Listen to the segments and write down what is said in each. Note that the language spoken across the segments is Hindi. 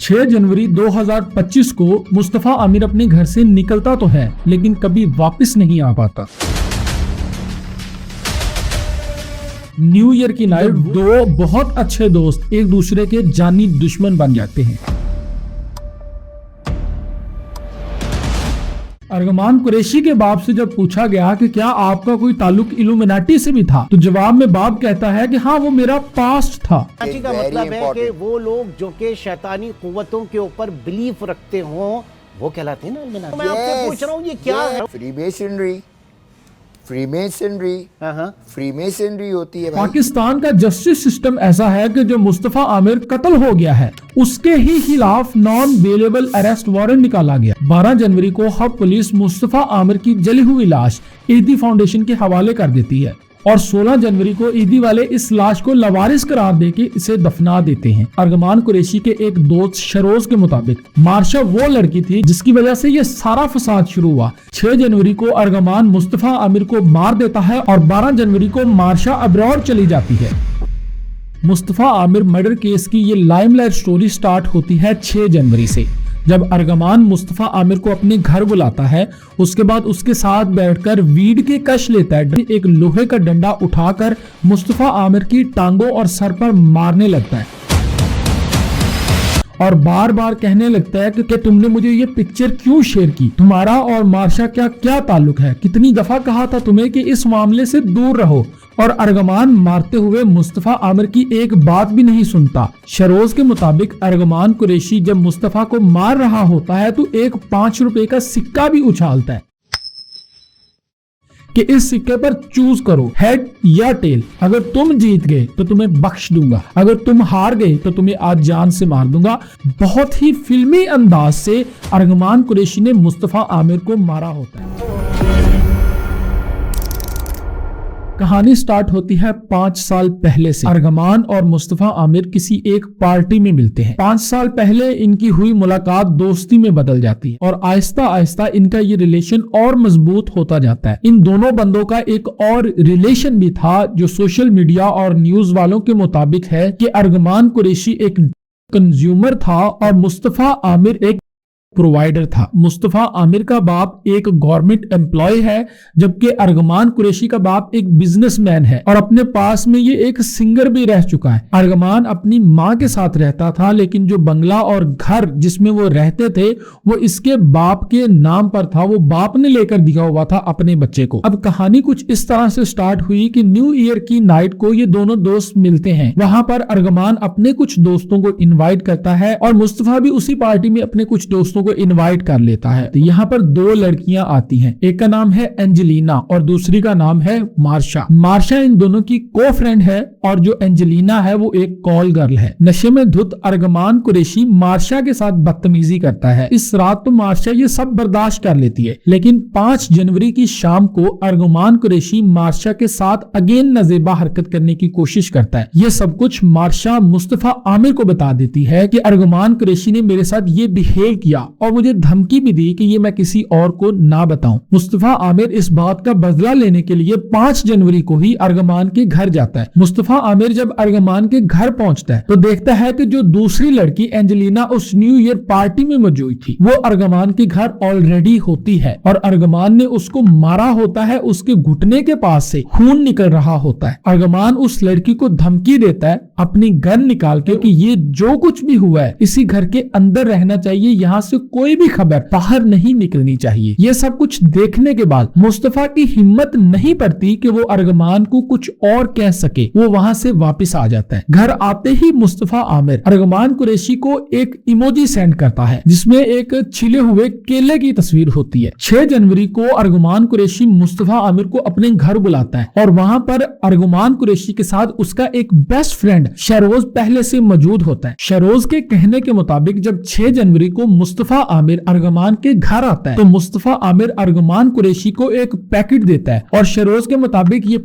6 जनवरी 2025 को मुस्तफा आमिर अपने घर से निकलता तो है लेकिन कभी वापस नहीं आ पाता। न्यू ईयर की नाइट दो बहुत अच्छे दोस्त एक दूसरे के जानी दुश्मन बन जाते हैं। अरगमान कुरैशी के बाप से जब पूछा गया कि क्या आपका कोई ताल्लुक इल्यूमिनाटी से भी था, तो जवाब में बाप कहता है कि हाँ, वो मेरा पास्ट था। का मतलब है कि वो लोग जो कि शैतानी कुव्वतों के ऊपर बिलीफ रखते हों वो कहलाते हैं ना इल्यूमिनाटी। मैं आपसे पूछ रहा हूँ ये क्या है? फ्रीमेसनरी होती है भाई। पाकिस्तान का जस्टिस सिस्टम ऐसा है कि जो मुस्तफा आमिर कत्ल हो गया है उसके ही खिलाफ नॉन बेलेबल अरेस्ट वारंट निकाला गया। 12 जनवरी को हब पुलिस मुस्तफा आमिर की जली हुई लाश ईदी फाउंडेशन के हवाले कर देती है और 16 जनवरी को ईदी वाले इस लाश को लवारिस करार देके इसे दफना देते हैं। अरगमान कुरैशी के एक दोस्त शरोज के मुताबिक मार्शा वो लड़की थी जिसकी वजह से ये सारा फसाद शुरू हुआ। 6 जनवरी को अरगमान मुस्तफा आमिर को मार देता है और 12 जनवरी को मार्शा अब्रॉड चली जाती है। मुस्तफा आमिर मर्डर केस की ये लाइमलाइट स्टोरी स्टार्ट होती है 6 जनवरी से, जब अरगमान मुस्तफा आमिर को अपने घर बुलाता है। उसके बाद उसके साथ बैठकर वीड के कश लेता है। एक लोहे का डंडा उठाकर मुस्तफा आमिर की टांगों और सर पर मारने लगता है और बार बार कहने लगता है कि तुमने मुझे ये पिक्चर क्यों शेयर की, तुम्हारा और मार्शा क्या क्या ताल्लुक है, कितनी दफा कहा था तुम्हें कि इस मामले से दूर रहो। और अरगमान मारते हुए मुस्तफा आमिर की एक बात भी नहीं सुनता। शरोज के मुताबिक अरगमान कुरैशी जब मुस्तफा को मार रहा होता है तो एक 5 रुपए का सिक्का भी उछालता है कि इस सिक्के पर चूज करो, हेड या टेल। अगर तुम जीत गए तो तुम्हें बख्श दूंगा, अगर तुम हार गए तो तुम्हें आज जान से मार दूंगा। बहुत ही फिल्मी अंदाज से अरगमान कुरैशी ने मुस्तफा आमिर को मारा होता है। कहानी स्टार्ट होती है 5 साल पहले से। अरगमान और मुस्तफा आमिर किसी एक पार्टी में मिलते हैं। 5 साल पहले इनकी हुई मुलाकात दोस्ती में बदल जाती है और आहिस्ता आहिस्ता इनका ये रिलेशन और मजबूत होता जाता है। इन दोनों बंदों का एक और रिलेशन भी था जो सोशल मीडिया और न्यूज वालों के मुताबिक है कि अरगमान कुरैशी एक कंज्यूमर था और मुस्तफा आमिर एक प्रोवाइडर था। मुस्तफा आमिर का बाप एक गवर्नमेंट एम्प्लॉय है जबकि अरगमान कुरैशी का बाप एक बिजनेसमैन है और अपने पास में ये एक सिंगर भी रह चुका है। अरगमान अपनी माँ के साथ रहता था लेकिन जो बंगला और घर जिसमें वो रहते थे वो इसके बाप के नाम पर था, वो बाप ने लेकर दिया हुआ था अपने बच्चे को। अब कहानी कुछ इस तरह से स्टार्ट हुई कि न्यू ईयर की नाइट को ये दोनों दोस्त मिलते हैं। वहां पर अरगमान अपने कुछ दोस्तों को इन्वाइट करता है और मुस्तफा भी उसी पार्टी में अपने कुछ दोस्तों को इनवाइट कर लेता है। तो यहाँ पर 2 लड़कियां आती हैं, एक का नाम है एंजेलिना और दूसरी का नाम है मार्शा। मार्शा इन दोनों की को फ्रेंड है और जो एंजेलिना है वो एक कॉल गर्ल है। नशे में धुत अरगमान कुरैशी मार्शा के साथ बदतमीजी करता है। इस रात तो मार्शा ये सब बर्दाश्त कर लेती है लेकिन 5 जनवरी की शाम को अरगमान कुरैशी मार्शा के साथ अगेन नजेबा हरकत करने की कोशिश करता है। ये सब कुछ मार्शा मुस्तफा आमिर को बता देती है कि अरगमान कुरैशी ने मेरे साथ ये बिहेव किया और मुझे धमकी भी दी कि ये मैं किसी और को ना बताऊं। मुस्तफा आमिर इस बात का बदला लेने के लिए 5 जनवरी को ही अरगमान के घर जाता है। मुस्तफा आमिर जब अरगमान के घर पहुंचता है तो देखता है कि जो दूसरी लड़की एंजेलिना उस न्यू ईयर पार्टी में मौजूद थी वो अरगमान के घर ऑलरेडी होती है और अरगमान ने उसको मारा होता है। उसके घुटने के पास से खून निकल रहा होता है। अरगमान उस लड़की को धमकी देता है अपनी गन निकाल के कि ये जो कुछ भी हुआ है इसी घर के अंदर रहना चाहिए, यहाँ से कोई भी खबर बाहर नहीं निकलनी चाहिए। ये सब कुछ देखने के बाद मुस्तफा की हिम्मत नहीं पड़ती कि वो अरगमान को कुछ और कह सके। वो वहां से वापस आ जाता है। घर आते ही मुस्तफा आमिर अरगमान कुरैशी को एक इमोजी सेंड करता है जिसमें एक छिले हुए केले की तस्वीर होती है। 6 जनवरी को अरगमान कुरैशी मुस्तफा आमिर को अपने घर बुलाता है और वहां पर अरगमान कुरैशी के साथ उसका एक बेस्ट फ्रेंड शरोज पहले से मौजूद होता है। शरोज के कहने के मुताबिक जब 6 जनवरी को मुस्तफा आमिर अरगमान के घर आता है तो मुस्तफा आमिर अरगमान कुरैशी को एक पैकेट देता है और शरोज के मुताबिक ये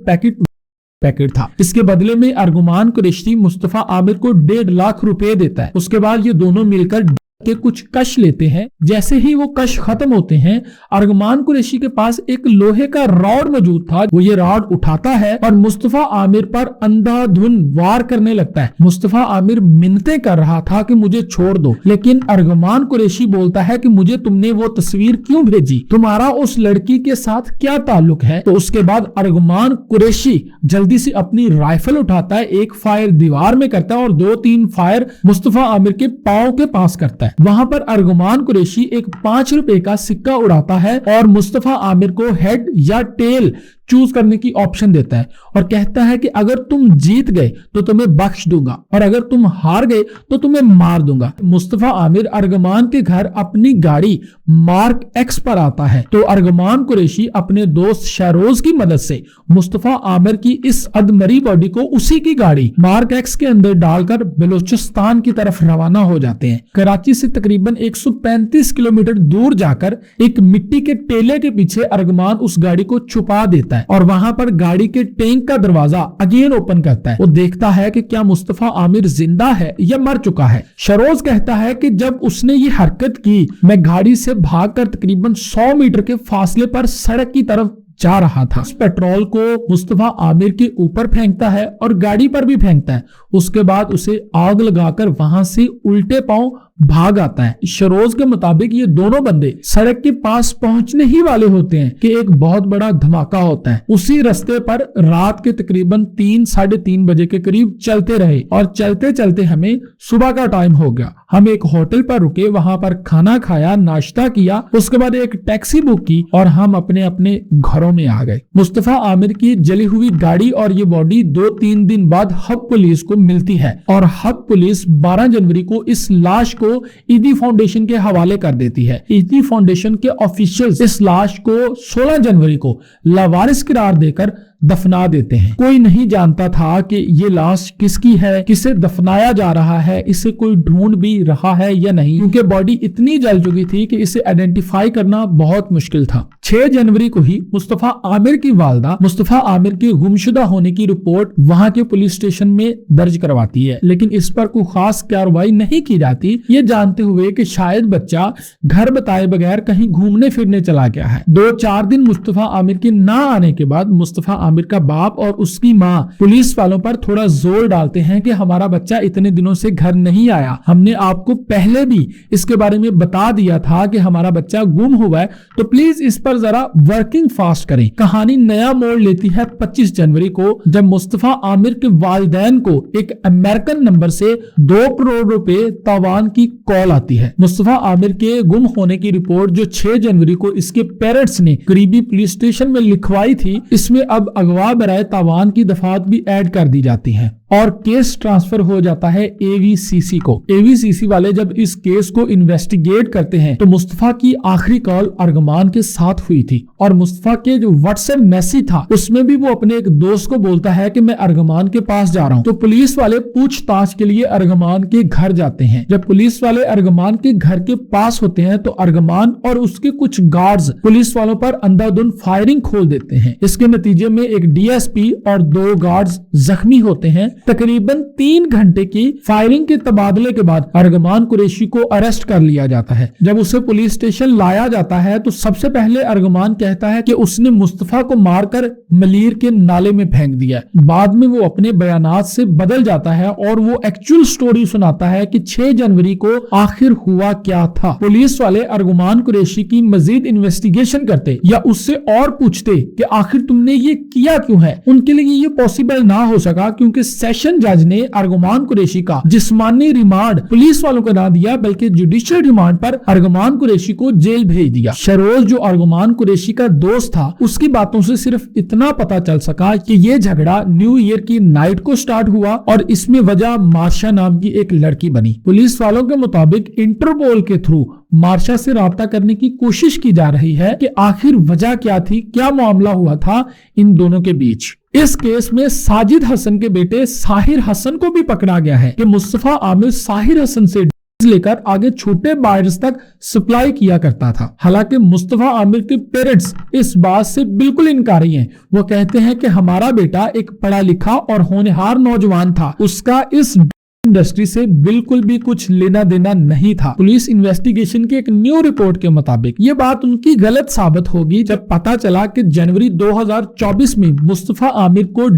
पैकेट था। इसके बदले में अरगमान कुरैशी मुस्तफा आमिर को 1.5 लाख रुपए देता है। उसके बाद ये दोनों मिलकर के कुछ कश लेते हैं। जैसे ही वो कश खत्म होते हैं, अरगमान कुरैशी के पास एक लोहे का रॉड मौजूद था। वो ये रॉड उठाता है और मुस्तफा आमिर पर अंधाधुंध वार करने लगता है। मुस्तफा आमिर मिन्नतें कर रहा था कि मुझे छोड़ दो, लेकिन अरगमान कुरैशी बोलता है कि मुझे तुमने वो तस्वीर क्यों भेजी, तुम्हारा उस लड़की के साथ क्या ताल्लुक है। तो उसके बाद अरगमान कुरैशी जल्दी से अपनी राइफल उठाता है, एक फायर दीवार में करता है और 2-3 फायर मुस्तफा आमिर के पांव के पास करता है। वहां पर अरगमान कुरैशी एक 5 रुपए का सिक्का उड़ाता है और मुस्तफा आमिर को हेड या टेल चूज करने की ऑप्शन देता है और कहता है कि अगर तुम जीत गए तो तुम्हें बख्श दूंगा और अगर तुम हार गए तो तुम्हें मार दूंगा। मुस्तफा आमिर अरगमान के घर अपनी गाड़ी मार्क एक्स पर आता है तो अरगमान कुरैशी अपने दोस्त शहरोज की मदद से मुस्तफा आमिर की इस अधमरी बॉडी को उसी की गाड़ी मार्क एक्स के अंदर डालकर बलूचिस्तान की तरफ रवाना हो जाते हैं। कराची से तकरीबन 135 किलोमीटर दूर जाकर एक मिट्टी के टेले के पीछे अरगमान उस गाड़ी को छुपा देता है और वहां पर गाड़ी के टैंक का दरवाजा अगेन ओपन करता है। वो देखता है कि क्या मुस्तफा आमिर जिंदा है या मर चुका है। शरोज कहता है कि जब उसने ये हरकत की, मैं गाड़ी से भागकर तकरीबन 100 मीटर के फासले पर सड़क की तरफ जा रहा था। उस पेट्रोल को मुस्तफा आमिर के ऊपर फेंकता है और गाड़ी पर भी फेंकता है। उसके बाद उसे आग लगाकर वहां से उल्टे पांव भाग आता है। शरोज के मुताबिक ये दोनों बंदे सड़क के पास पहुंचने ही वाले होते हैं कि एक बहुत बड़ा धमाका होता है। उसी रास्ते पर रात के तकरीबन 3-3:30 बजे के करीब चलते रहे और चलते चलते हमें सुबह का टाइम हो गया। हम एक होटल पर रुके, वहां पर खाना खाया, नाश्ता किया, उसके बाद एक टैक्सी बुक की और हम अपने अपने घरों में आ गए। मुस्तफा आमिर की जली हुई गाड़ी और ये बॉडी 2-3 दिन बाद हब पुलिस को मिलती है और हब पुलिस 12 जनवरी को इस लाश को ईदी फाउंडेशन के हवाले कर देती है। ईदी फाउंडेशन के ऑफिशियल्स इस लाश को 16 जनवरी को लावारिस करार देकर दफना देते हैं। कोई नहीं जानता था कि ये लाश किसकी है, किसे दफनाया जा रहा है, इसे कोई ढूंढ भी रहा है या नहीं, क्योंकि बॉडी इतनी जल चुकी थी कि इसे आइडेंटिफाई करना बहुत मुश्किल था। 6 जनवरी को ही मुस्तफा आमिर की वालदा मुस्तफा आमिर के गुमशुदा होने की रिपोर्ट वहां के पुलिस स्टेशन में दर्ज करवाती है, लेकिन इस पर कोई खास कार्रवाई नहीं की जाती, ये जानते हुए कि शायद बच्चा घर बताए बगैर कहीं घूमने फिरने चला गया है। 2-4 दिन मुस्तफा आमिर के ना आने के बाद मुस्तफा आमिर का बाप और उसकी माँ पुलिस वालों पर थोड़ा जोर डालते हैं कि हमारा बच्चा इतने दिनों से घर नहीं आया, हमने आपको पहले भी इसके बारे में बता दिया था कि हमारा बच्चा गुम हुआ है, तो प्लीज इस पर जरा वर्किंग फास्ट करें। कहानी नया मोड़ लेती है 25 जनवरी को, जब मुस्तफा आमिर के वालिदैन को एक अमेरिकन नंबर से 2 करोड़ रुपए तावान की कॉल आती है। मुस्तफा आमिर के गुम होने की रिपोर्ट जो 6 जनवरी को इसके पेरेंट्स ने करीबी पुलिस स्टेशन में लिखवाई थी, इसमें अब अगवा बराए तावान की दफात भी ऐड कर दी जाती हैं और केस ट्रांसफर हो जाता है एवीसीसी को। एवीसीसी वाले जब इस केस को इन्वेस्टिगेट करते हैं तो मुस्तफा की आखिरी कॉल अरगमान के साथ हुई थी और मुस्तफा के जो व्हाट्सएप मैसेज था उसमें भी वो अपने एक दोस्त को बोलता है कि मैं अरगमान के पास जा रहा हूँ। तो पुलिस वाले पूछताछ के लिए अरगमान के घर जाते हैं। जब पुलिस वाले अरगमान के घर के पास होते हैं तो अरगमान और उसके कुछ गार्ड्स पुलिस वालों पर अंधाधुंध फायरिंग खोल देते हैं। इसके नतीजे में एक डीएसपी और 2 गार्ड्स जख्मी होते हैं। तकरीबन 3 घंटे की फायरिंग के तबादले के बाद अरगमान कुरैशी को अरेस्ट कर लिया जाता है। जब उसे पुलिस स्टेशन लाया जाता है तो सबसे पहले अरगमान कहता है कि उसने मुस्तफा को मारकर मलीर के नाले में फेंक दिया। बाद में वो अपने बयानात से बदल जाता है और वो एक्चुअल स्टोरी सुनाता है कि 6 जनवरी को आखिर हुआ क्या था। पुलिस वाले अरगमान कुरैशी की मजीद इन्वेस्टिगेशन करते या उससे और पूछते कि आखिर तुमने ये किया क्यों है। उनके लिए ये पॉसिबल ना हो सका क्योंकि सेशन जज ने अरगमान कुरैशी का जिस्मानी रिमांड पुलिस वालों को ना दिया बल्कि जुडिशियल रिमांड पर अरगमान कुरैशी को जेल भेज दिया। शरोज जो अरगमान कुरैशी का दोस्त था उसकी बातों से सिर्फ इतना पता चल सका कि ये झगड़ा न्यू ईयर की नाइट को स्टार्ट हुआ और इसमें वजह मार्शा नाम की एक लड़की बनी। पुलिस वालों के मुताबिक इंटरपोल के थ्रू मार्शा से राब्ता करने की कोशिश की जा रही है कि आखिर वजह क्या थी, क्या मामला हुआ था इन दोनों के बीच। इस केस में साजिद हसन के बेटे साहिर हसन को भी पकड़ा गया है कि मुस्तफा आमिर साहिर हसन से लेकर आगे छोटे बायर्स तक सप्लाई किया करता था। हालांकि मुस्तफा आमिर के पेरेंट्स इस बात से बिल्कुल इनकारी हैं। वो कहते हैं कि हमारा बेटा एक पढ़ा लिखा और होनहार नौजवान था, उसका इस इंडस्ट्री से बिल्कुल भी कुछ लेना देना नहीं था। पुलिस इन्वेस्टिगेशन की एक न्यू रिपोर्ट के मुताबिक ये बात उनकी गलत साबित होगी जब पता चला कि जनवरी 2024 में मुस्तफा आमिर को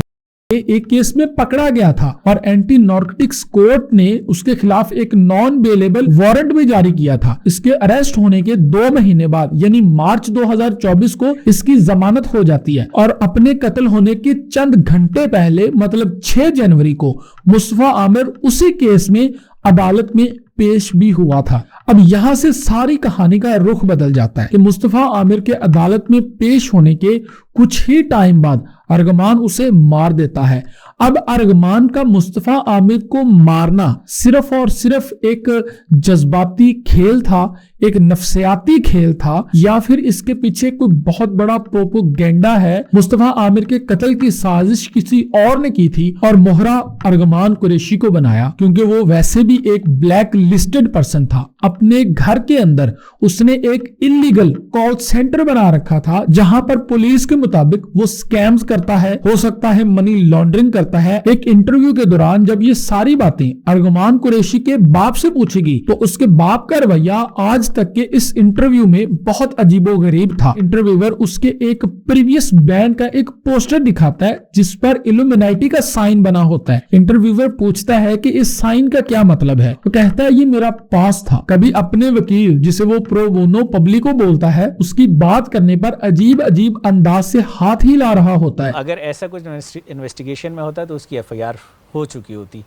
एक केस में पकड़ा गया था और एंटी नार्कोटिक्स कोर्ट ने उसके खिलाफ एक नॉन बेलेबल वारंट भी जारी किया था। इसके अरेस्ट होने के 2 महीने बाद यानी मार्च 2024 को इसकी जमानत हो जाती है और अपने कत्ल होने के चंद घंटे पहले मतलब 6 जनवरी को मुस्तफा आमिर उसी केस में अदालत में पेश भी हुआ था। अब यहाँ से सारी कहानी का रुख बदल जाता है कि मुस्तफा आमिर के अदालत में पेश होने के कुछ ही टाइम बाद अर्गमान उसे मार देता है। अब अर्गमान का मुस्तफा आमिर को मारना सिर्फ और सिर्फ एक जज्बाती खेल था, एक नफ्सियाती खेल था, या फिर इसके पीछे कोई बहुत बड़ा प्रोपेगेंडा है? मुस्तफा आमिर के कत्ल की साजिश किसी और ने की थी और मोहरा अर्गमान कुरैशी को बनाया क्योंकि वो वैसे भी एक ब्लैक लिस्टेड पर्सन था। अपने घर के अंदर उसने एक इलीगल कॉल सेंटर बना रखा था जहां पर पुलिस के मुताबिक वो स्कैम्स करता है, हो सकता है मनी लॉन्ड्रिंग करता है। एक इंटरव्यू के दौरान जब ये सारी बातें अर्गमान कुरैशी के बाप से पूछेगी तो उसके बाप का रवैया आज तक के इस इंटरव्यू में बहुत अजीबोगरीब था। इंटरव्यूअर उसके एक प्रीवियस बैंड का एक पोस्टर दिखाता है जिस पर इल्यूमिनाटी का साइन बना होता है। इंटरव्यूअर पूछता है कि इस साइन का क्या मतलब है, तो कहता है ये मेरा पास था। कभी अपने वकील जिसे वो प्रो बोनो पब्लिको बोलता है उसकी बात करने पर अजीब अजीब अंदाज से हाथ ही ला रहा होता है। अगर ऐसा कुछ इन्वेस्टिगेशन में होता तो उसकी एफआईआर हो चुकी होती।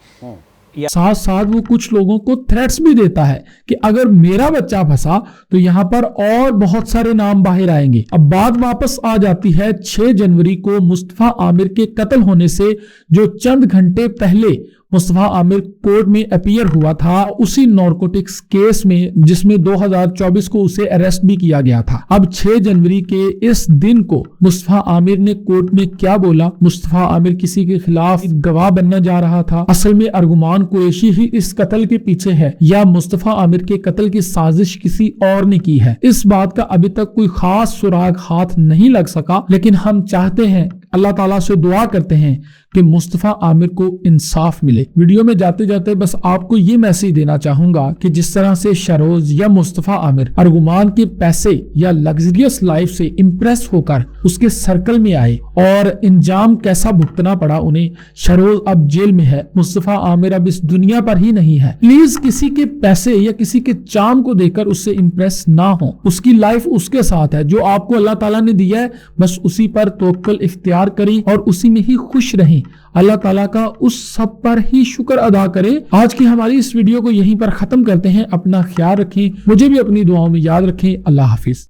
साथ साथ वो कुछ लोगों को थ्रेट्स भी देता है कि अगर मेरा बच्चा फंसा तो यहाँ पर और बहुत सारे नाम बाहर आएंगे। अब बात वापस आ जाती है 6 जनवरी को मुस्तफा आमिर के कत्ल होने से जो चंद घंटे पहले मुस्तफा आमिर कोर्ट में अपीयर हुआ था उसी नार्कोटिक्स केस में जिसमें 2024 को उसे अरेस्ट भी किया गया था। अब 6 जनवरी के इस दिन को मुस्तफा आमिर ने कोर्ट में क्या बोला? मुस्तफा आमिर किसी के खिलाफ गवाह बनने जा रहा था? असल में अर्गमान कुरैशी ही इस कत्ल के पीछे है या मुस्तफा आमिर के कत्ल की साजिश किसी और ने की है? इस बात का अभी तक कोई खास सुराग हाथ नहीं लग सका, लेकिन हम चाहते हैं, अल्लाह ताला से दुआ करते हैं कि मुस्तफा आमिर को इंसाफ मिले। वीडियो में जाते जाते बस आपको ये मैसेज देना चाहूंगा कि जिस तरह से शरोज या मुस्तफा आमिर अर्गुमान के पैसे या लग्जरियस लाइफ से इंप्रेस होकर उसके सर्कल में आए और इंजाम कैसा भुगतना पड़ा उन्हें। शरोज अब जेल में है, मुस्तफा आमिर अब इस दुनिया पर ही नहीं है। प्लीज किसी के पैसे या किसी के चाम को देखकर उससे इंप्रेस ना हो। उसकी लाइफ उसके साथ है, जो आपको अल्लाह ताला ने दिया है बस उसी पर तवक्कुल इख्तियार करें और उसी में ही खुश रहें। अल्लाह ताला का उस सब पर ही शुक्र अदा करें। आज की हमारी इस वीडियो को यहीं पर खत्म करते हैं। अपना ख्याल रखें, मुझे भी अपनी दुआओं में याद रखें। अल्लाह हाफिज।